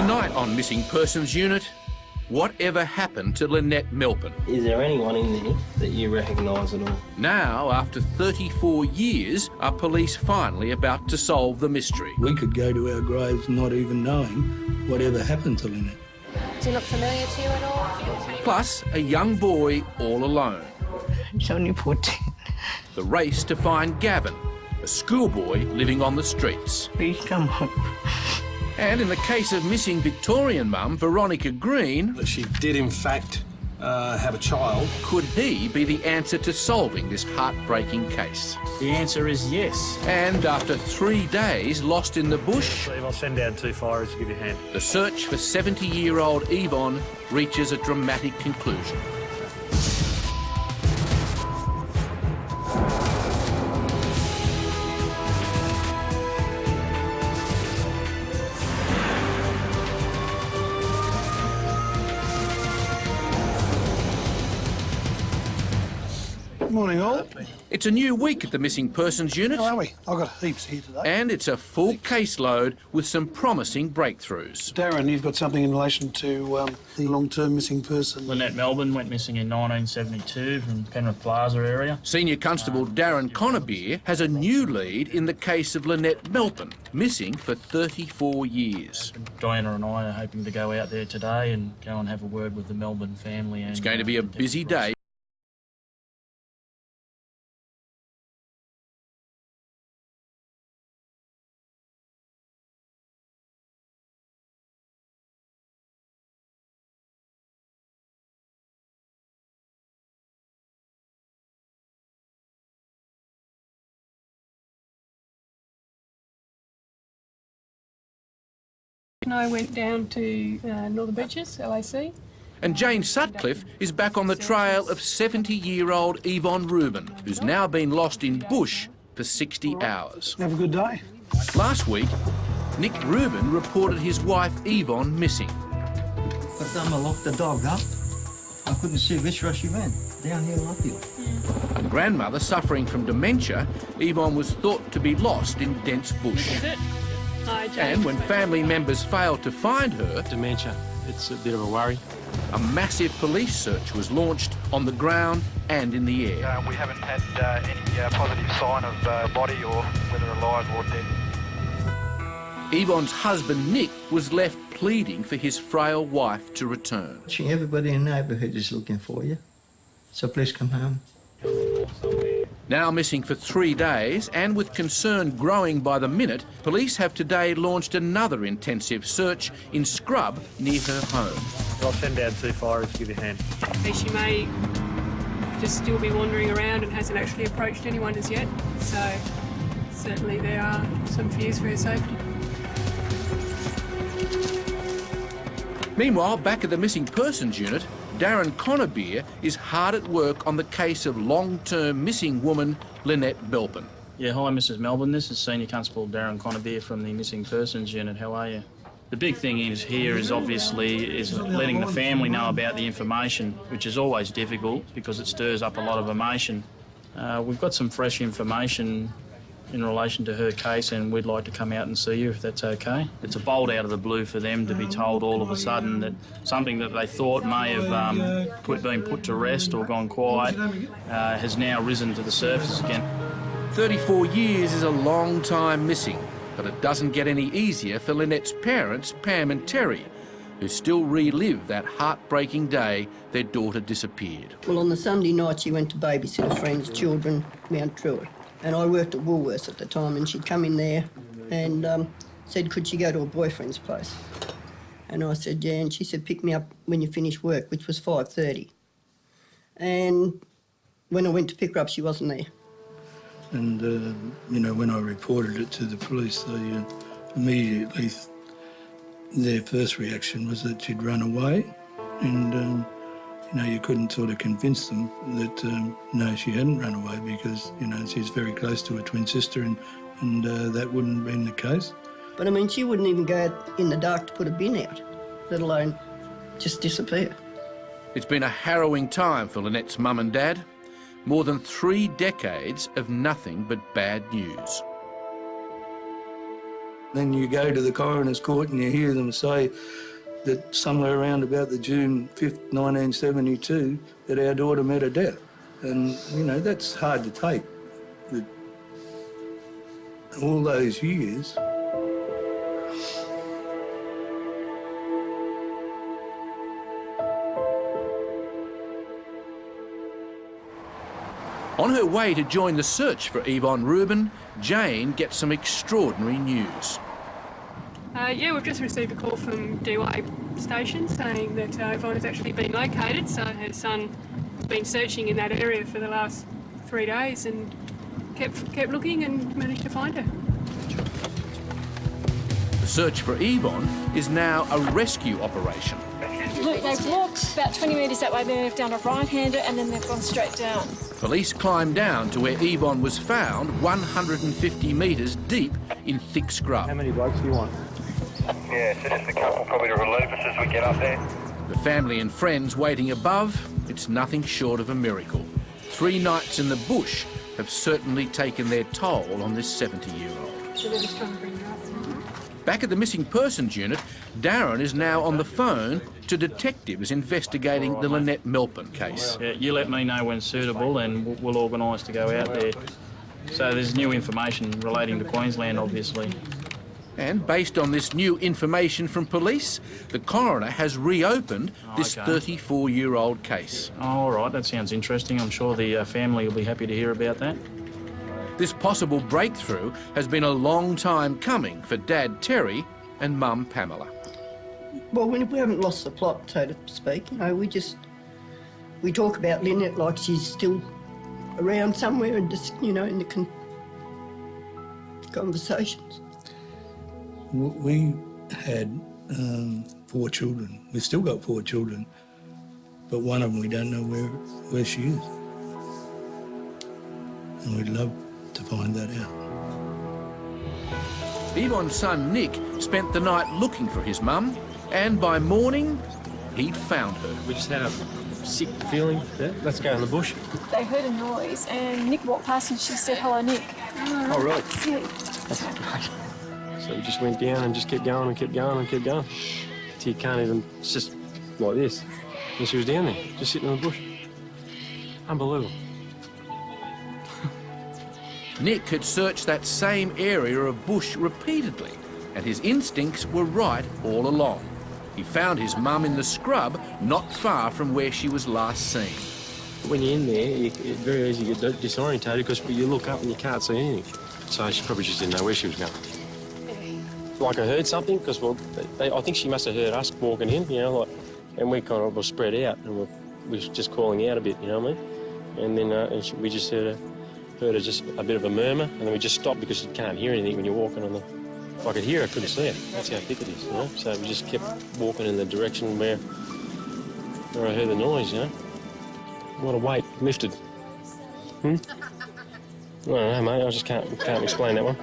Tonight on Missing Persons Unit, whatever happened to Lynette Melbin? Is there anyone in there that you recognise at all? Now, after 34 years, are police finally about to solve the mystery? We could go to our graves not even knowing whatever happened to Lynette. Does he look familiar to you at all? Plus, a young boy all alone. He's only 14. The race to find Gavin, a schoolboy living on the streets. Please come home. And in the case of missing Victorian mum, Veronica Green... She did, in fact, have a child. Could he be the answer to solving this heartbreaking case? The answer is yes. And after 3 days lost in the bush... I'll send down 2 firers to give you a hand. The search for 70-year-old Yvonne reaches a dramatic conclusion. Morning, all. It's a new week at the Missing Persons Unit. How are we? I've got heaps here today. And it's a full caseload with some promising breakthroughs. Darren, you've got something in relation to the long-term missing person. Lynette Melbin went missing in 1972 from Penrith Plaza area. Senior Constable Darren Connerbeer has a new lead in the case of Lynette Melbin, missing for 34 years. Diana and I are hoping to go out there today and go and have a word with the Melbin family. And it's going to be a busy day. I went down to Northern Beaches, LAC. And Jane Sutcliffe is back on the trail of 70-year-old Yvonne Rubin, who's now been lost in bush for 60 hours. Have a good day. Last week, Nick Rubin reported his wife Yvonne missing. But then I locked the dog up. I couldn't see which way she went, down here like you. A grandmother suffering from dementia, Yvonne was thought to be lost in dense bush. And when family members failed to find her... Dementia, it's a bit of a worry. A massive police search was launched on the ground and in the air. We haven't had any positive sign of body or whether alive or dead. Yvonne's husband, Nick, was left pleading for his frail wife to return. Everybody in the neighbourhood is looking for you, so please come home. Now missing for 3 days, and with concern growing by the minute, police have today launched another intensive search in scrub near her home. I'll send down 2 firers to give you a hand. She may just still be wandering around and hasn't actually approached anyone as yet, so certainly there are some fears for her safety. Meanwhile, back at the Missing Persons Unit, Darren Connerbeer is hard at work on the case of long-term missing woman Lynette Melbin. Yeah, hi, Mrs. Melbin. This is Senior Constable Darren Connerbeer from the Missing Persons Unit. How are you? The big thing is obviously letting the family know about the information, which is always difficult because it stirs up a lot of emotion. We've got some fresh information in relation to her case, and we'd like to come out and see you if that's okay. It's a bolt out of the blue for them to be told all of a sudden that something that they thought may have been put to rest or gone quiet has now risen to the surface again. 34 years is a long time missing, but it doesn't get any easier for Lynette's parents, Pam and Terry, who still relive that heartbreaking day their daughter disappeared. Well, on the Sunday night she went to babysit a friend's children, Mount Druitt. And I worked at Woolworths at the time, and she'd come in there and said, could she go to her boyfriend's place? And I said, yeah, and she said, pick me up when you finish work, which was 5:30. And when I went to pick her up, she wasn't there. And, you know, when I reported it to the police, they immediately, their first reaction was that she'd run away. And, you know, you couldn't sort of convince them that, no, she hadn't run away because, you know, she's very close to her twin sister and that wouldn't have been the case. But, I mean, she wouldn't even go out in the dark to put a bin out, let alone just disappear. It's been a harrowing time for Lynette's mum and dad. More than 3 decades of nothing but bad news. Then you go to the coroner's court and you hear them say that somewhere around about the June 5th, 1972, that our daughter met her death. And, you know, that's hard to take. That all those years. On her way to join the search for Yvonne Rubin, Jane gets some extraordinary news. Yeah, we've just received a call from DY station saying that Yvonne has actually been located. So her son has been searching in that area for the last 3 days and kept looking and managed to find her. The search for Yvonne is now a rescue operation. Look, they've walked about 20 metres that way, then they've done a right-hander and then they've gone straight down. Police climbed down to where Yvonne was found, 150 metres deep in thick scrub. How many blokes do you want? Yeah, so just a couple probably to relieve us as we get up there. The family and friends waiting above, it's nothing short of a miracle. 3 nights in the bush have certainly taken their toll on this 70-year-old. So they're just trying to bring her up. Back at the missing persons unit, Darren is now on the phone to detectives investigating the Lynette Melbin case. Yeah, you let me know when suitable and we'll organise to go out there. So there's new information relating to Queensland, obviously. And based on this new information from police, the coroner has reopened this 34-year-old case. Oh, all right, that sounds interesting. I'm sure the family will be happy to hear about that. This possible breakthrough has been a long time coming for Dad Terry and Mum Pamela. Well, we haven't lost the plot, so to speak. You know, we talk about Lynette like she's still around somewhere and just, you know, in the conversations. We had 4 children. We've still got 4 children, but one of them we don't know where she is. And we'd love to find that out. Yvonne's son Nick spent the night looking for his mum, and by morning, he'd found her. We just had a sick feeling. Yeah, let's go in the bush. They heard a noise and Nick walked past and she said, "Hello, Nick." Oh, really? Yeah. That's great. So we just went down and just kept going and kept going and kept going. Till you can't even, it's just like this. And she was down there, just sitting in the bush. Unbelievable. Nick had searched that same area of bush repeatedly, and his instincts were right all along. He found his mum in the scrub, not far from where she was last seen. When you're in there, it's very easy to get disorientated because you look up and you can't see anything. So she probably just didn't know where she was going. Like I heard something, because I think she must have heard us walking in, you know, like, and we kind of were spread out and we were just calling out a bit, you know what I mean? And then we just heard just a bit of a murmur, and then we just stopped because you can't hear anything when you're walking on the... If I could hear, I couldn't see it. That's how thick it is, you know? So we just kept walking in the direction where I heard the noise, you know? What a weight lifted. I don't know, mate. I just can't explain that one.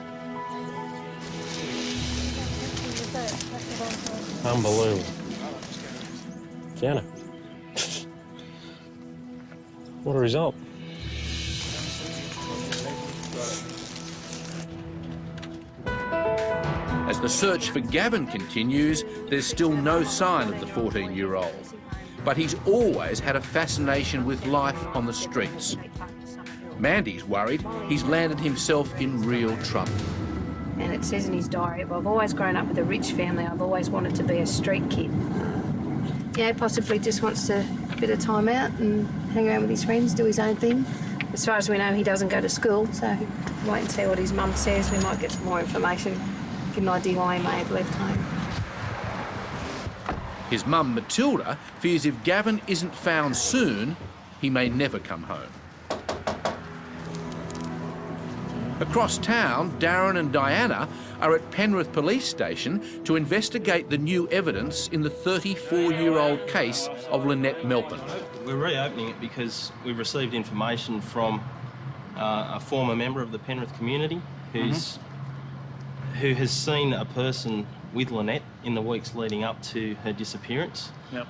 Unbelievable. Found her. What a result. As the search for Gavin continues, there's still no sign of the 14-year-old. But he's always had a fascination with life on the streets. Mandy's worried he's landed himself in real trouble. And it says in his diary, "I've always grown up with a rich family. I've always wanted to be a street kid." Yeah, possibly just wants a bit of time out and hang around with his friends, do his own thing. As far as we know, he doesn't go to school, so wait and see what his mum says. We might get some more information, get an idea why he may have left home. His mum, Matilda, fears if Gavin isn't found soon, he may never come home. Across town, Darren and Diana are at Penrith Police Station to investigate the new evidence in the 34-year-old case of Lynette Melbin. We're reopening it because we've received information from a former member of the Penrith community who has seen a person with Lynette in the weeks leading up to her disappearance. Yep.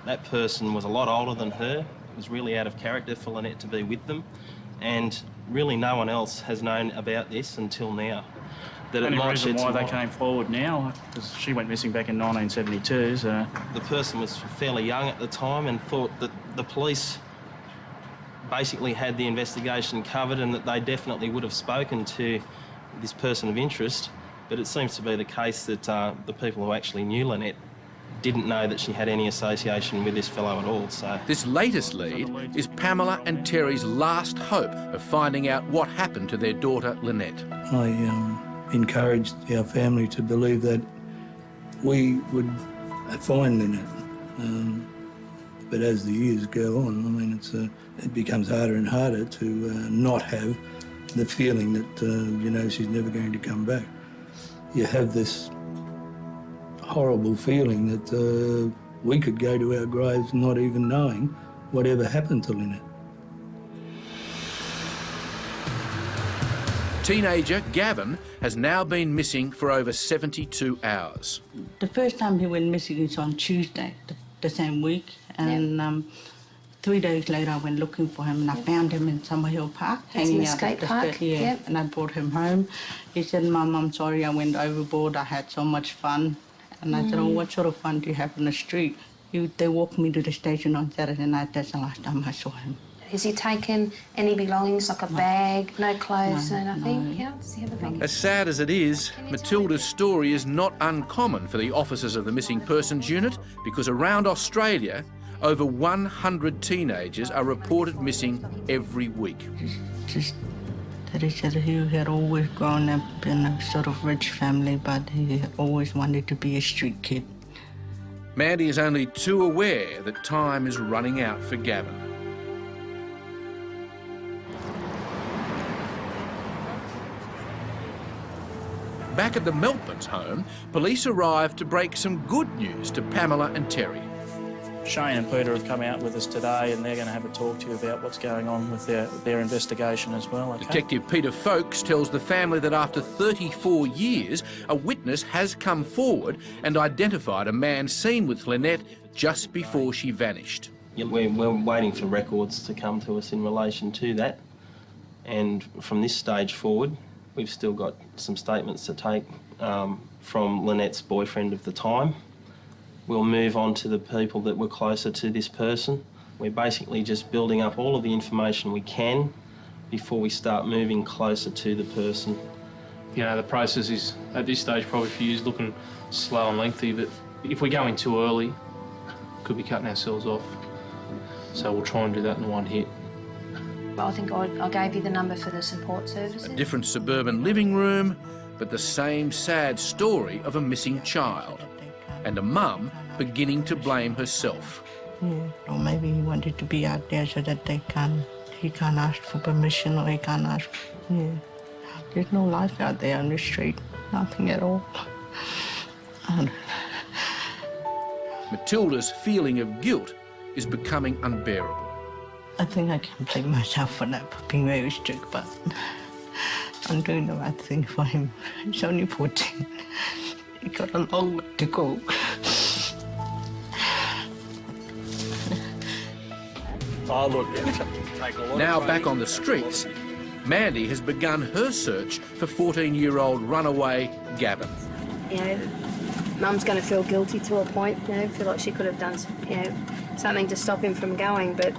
That person was a lot older than her. It was really out of character for Lynette to be with them, and really no one else has known about this until now. that it Only might reason shed why some they light. came forward now, because she went missing back in 1972, so... The person was fairly young at the time and thought that the police basically had the investigation covered and that they definitely would have spoken to this person of interest, but it seems to be the case that the people who actually knew Lynette didn't know that she had any association with this fellow at all, so... This latest lead is Pamela and Terry's last hope of finding out what happened to their daughter Lynette. I encouraged our family to believe that we would find Lynette. But as the years go on, I mean, it becomes harder and harder to not have the feeling that, you know, she's never going to come back. You have this horrible feeling that we could go to our graves not even knowing whatever happened to Lynette. Teenager Gavin has now been missing for over 72 hours. The first time he went missing is on Tuesday, the same week, and 3 days later I went looking for him and I found him in Summerhill Park, hanging out at the skate. Yeah, yep. And I brought him home. He said, "Mum, I'm sorry, I went overboard. I had so much fun." And I said, "Oh, what sort of fun do you have in the street?" They walked me to the station on Saturday night. That's the last time I saw him. Has he taken any belongings, like a bag, no clothes, no nothing? Yeah, does he have a bag? As sad as it is, Matilda's story is not uncommon for the officers of the Missing Persons Unit, because around Australia, over 100 teenagers are reported missing every week. Just that he said he had always grown up in a sort of rich family, but he always wanted to be a street kid. Mandy is only too aware that time is running out for Gavin. Back at the Melbin's home, police arrived to break some good news to Pamela and Terry. Shane and Peter have come out with us today and they're going to have a talk to you about what's going on with their investigation as well. Okay? Detective Peter Folkes tells the family that after 34 years, a witness has come forward and identified a man seen with Lynette just before she vanished. We're waiting for records to come to us in relation to that, and from this stage forward, we've still got some statements to take from Lynette's boyfriend of the time. We'll move on to the people that were closer to this person. We're basically just building up all of the information we can before we start moving closer to the person. You know, the process is, at this stage, probably for you, is looking slow and lengthy, but if we go in too early, could be cutting ourselves off. So we'll try and do that in one hit. I think I gave you the number for the support services. A different suburban living room, but the same sad story of a missing child. And a mum beginning to blame herself. Yeah, or maybe he wanted to be out there so that he can't ask for permission, or he can't ask. Yeah, there's no life out there on the street, nothing at all. Matilda's feeling of guilt is becoming unbearable. I think I can blame myself for that, for being very strict, but I'm doing the right thing for him. He's only 14. He got a long way to go. Now back on the streets, Mandy has begun her search for 14-year-old runaway Gavin. You know, Mum's going to feel guilty to a point, you know, feel like she could have done, you know, something to stop him from going. But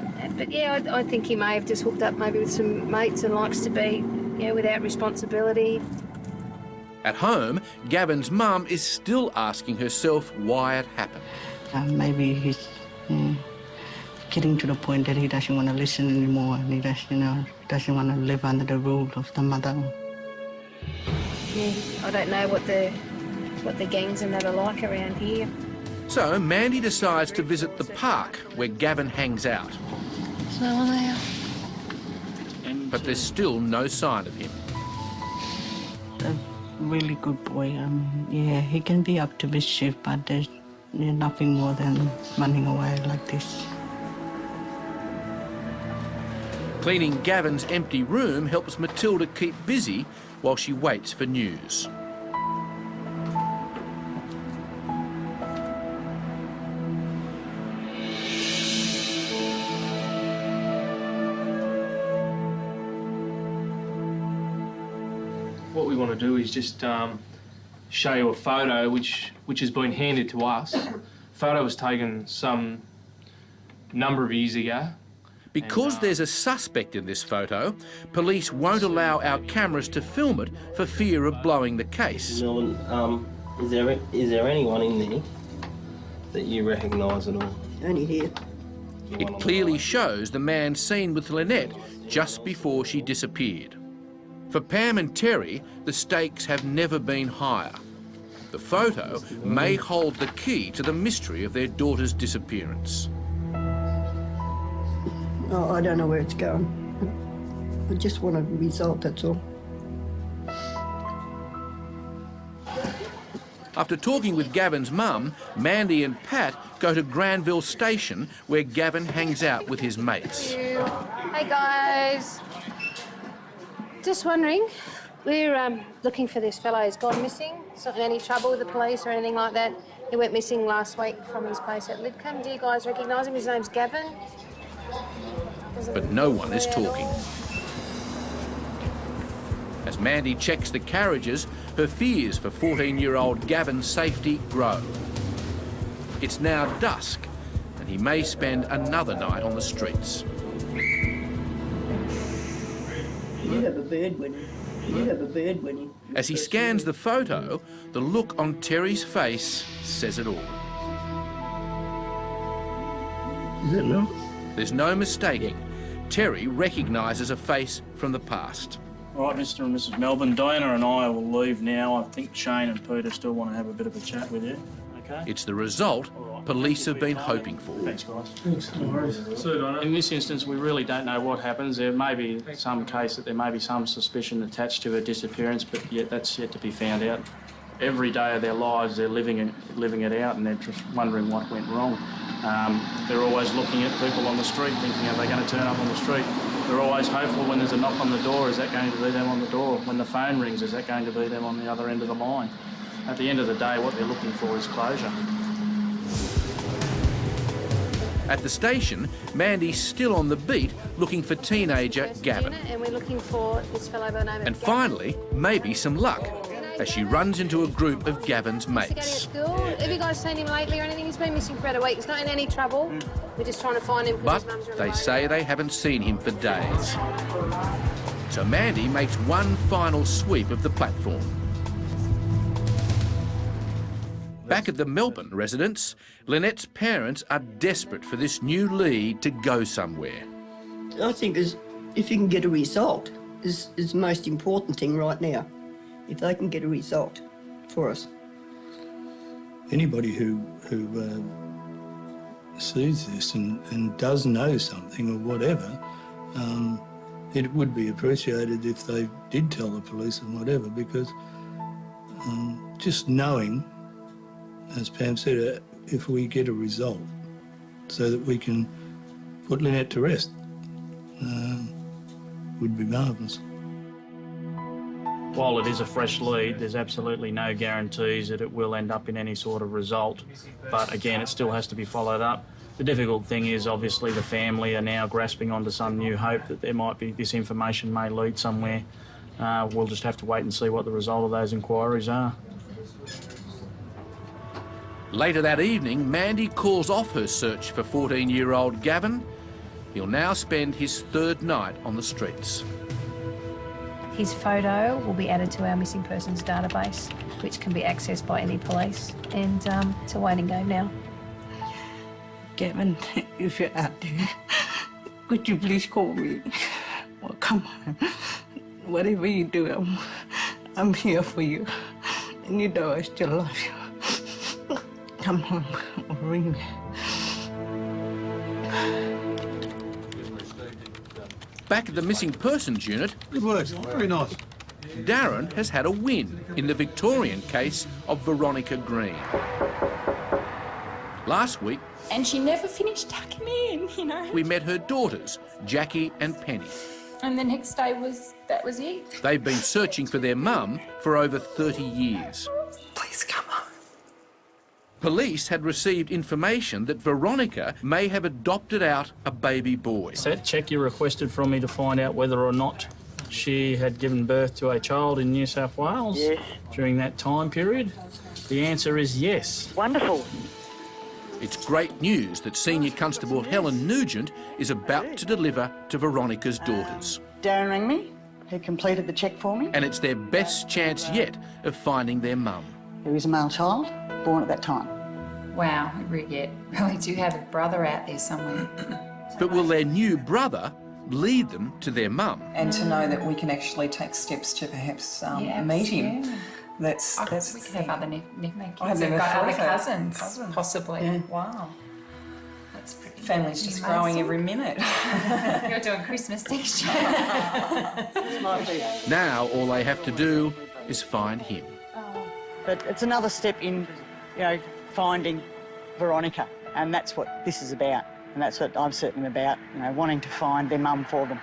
yeah, I think he may have just hooked up maybe with some mates and likes to be, you know, without responsibility. At home, Gavin's mum is still asking herself why it happened. Maybe he's getting to the point that he doesn't want to listen anymore, and he doesn't want to live under the rule of the mother. Yeah, I don't know what the gangs and that are like around here. So Mandy decides to visit the park where Gavin hangs out. There's no one there. But there's still no sign of him. Really good boy. Yeah, he can be up to mischief, but there's nothing more than running away like this. Cleaning Gavin's empty room helps Matilda keep busy while she waits for news. What we want to do is just show you a photo which has been handed to us. Photo was taken some number of years ago. Because there's a suspect in this photo, police won't allow our cameras to film it for fear of blowing the case. Melbin, is there anyone in there that you recognise at all? Only here. It clearly shows the man seen with Lynette just before she disappeared. For Pam and Terry, the stakes have never been higher. The photo may hold the key to the mystery of their daughter's disappearance. Oh, I don't know where it's going. I just want a result, that's all. After talking with Gavin's mum, Mandy and Pat go to Granville Station, where Gavin hangs out with his mates. Hey guys. Just wondering, we're looking for this fellow who's gone missing. He's not in any trouble with the police or anything like that. He went missing last week from his place at Lidcombe. Do you guys recognise him? His name's Gavin. But no one is talking. As Mandy checks the carriages, her fears for 14-year-old Gavin's safety grow. It's now dusk, and he may spend another night on the streets. You have a bad one. You have a bad one. As he scans the photo, the look on Terry's face says it all. Is that no? There's no mistaking. Terry recognises a face from the past. All right, Mr. and Mrs. Melbin, Diana and I will leave now. I think Shane and Peter still want to have a bit of a chat with you. Okay? It's the result police have been hoping for. Thanks, guys. Thanks, no worries. See you, Donna. In this instance, we really don't know what happens. There may be some case that there may be some suspicion attached to her disappearance, but yet that's yet to be found out. Every day of their lives, they're living it out, and they're just wondering what went wrong. They're always looking at people on the street, thinking, are they going to turn up on the street? They're always hopeful when there's a knock on the door, is that going to be them on the door? When the phone rings, is that going to be them on the other end of the line? At the end of the day, what they're looking for is closure. At the station, Mandy's still on the beat looking for teenager Gavin. And we're looking for this fellow by the name of And finally, maybe some luck, as she runs into a group of Gavin's mates. School. Have you guys seen him lately or anything? He's been missing for about a week. He's not in any trouble. We're just trying to find him. But they say they haven't seen him for days. So Mandy makes one final sweep of the platform. Back at the Melbourne residence, Lynette's parents are desperate for this new lead to go somewhere. I think if you can get a result is the most important thing right now. If they can get a result for us. Anybody who sees this and does know something or whatever, it would be appreciated if they did tell the police and whatever, because just knowing, as Pam said, if we get a result so that we can put Lynette to rest, would be marvellous. While it is a fresh lead, there's absolutely no guarantees that it will end up in any sort of result. But again, it still has to be followed up. The difficult thing is obviously the family are now grasping onto some new hope that there might be, this information may lead somewhere. We'll just have to wait and see what the result of those inquiries are. Later that evening, Mandy calls off her search for 14-year-old Gavin. He'll now spend his third night on the streets. His photo will be added to our missing persons database, which can be accessed by any police. And it's a waiting game now. Gavin, if you're out there, could you please call me? Well, come on. Whatever you do, I'm here for you. And you know I still love you. Come on, ring me. Back at the missing persons unit, Good work. Very nice. Darren has had a win in the Victorian case of Veronica Green. Last week, And she never finished tucking me in, you know. we met her daughters, Jackie and Penny. And the next day that was it. They've been searching for their mum for over 30 years. Please come on. Police had received information that Veronica may have adopted out a baby boy. That check you requested from me to find out whether or not she had given birth to a child in New South Wales during that time period? The answer is yes. Wonderful. It's great news that Senior Constable Helen Nugent is about to deliver to Veronica's daughters. Darren rang me. He completed the check for me. And it's their best chance yet of finding their mum. There is a male child born at that time. Wow, we really do have a brother out there somewhere. But will their new brother lead them to their mum? And to know that we can actually take steps to perhaps meet him. Yeah. That's we could have other kids. I've We've never got thought other of that. cousins, possibly. Yeah. Wow. That's pretty Family's just growing every minute. You're doing Christmas next year. Now all they have to do is find him. But it's another step in, finding Veronica, and that's what this is about, and that's what I'm certainly about, wanting to find their mum for them.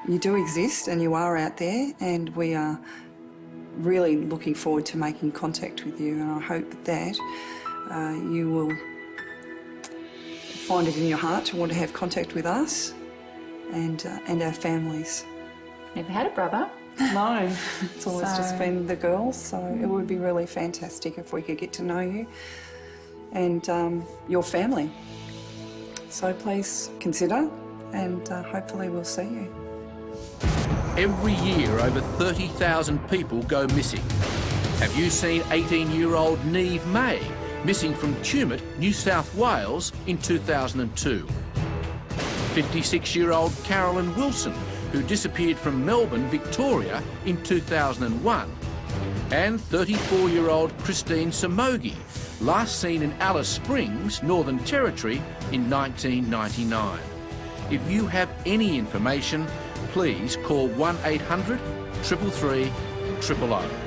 You do exist and you are out there, and we are really looking forward to making contact with you, and I hope that you will find it in your heart to want to have contact with us and our families. Never had a brother. No, it's always just been the girls, so it would be really fantastic if we could get to know you and your family. So please consider, and hopefully we'll see you. Every year, over 30,000 people go missing. Have you seen 18-year-old Neve May missing from Tumut, New South Wales in 2002? 56-year-old Carolyn Wilson, who disappeared from Melbourne, Victoria in 2001. And 34-year-old Christine Samogi, last seen in Alice Springs, Northern Territory in 1999. If you have any information, please call 1-800 333 000.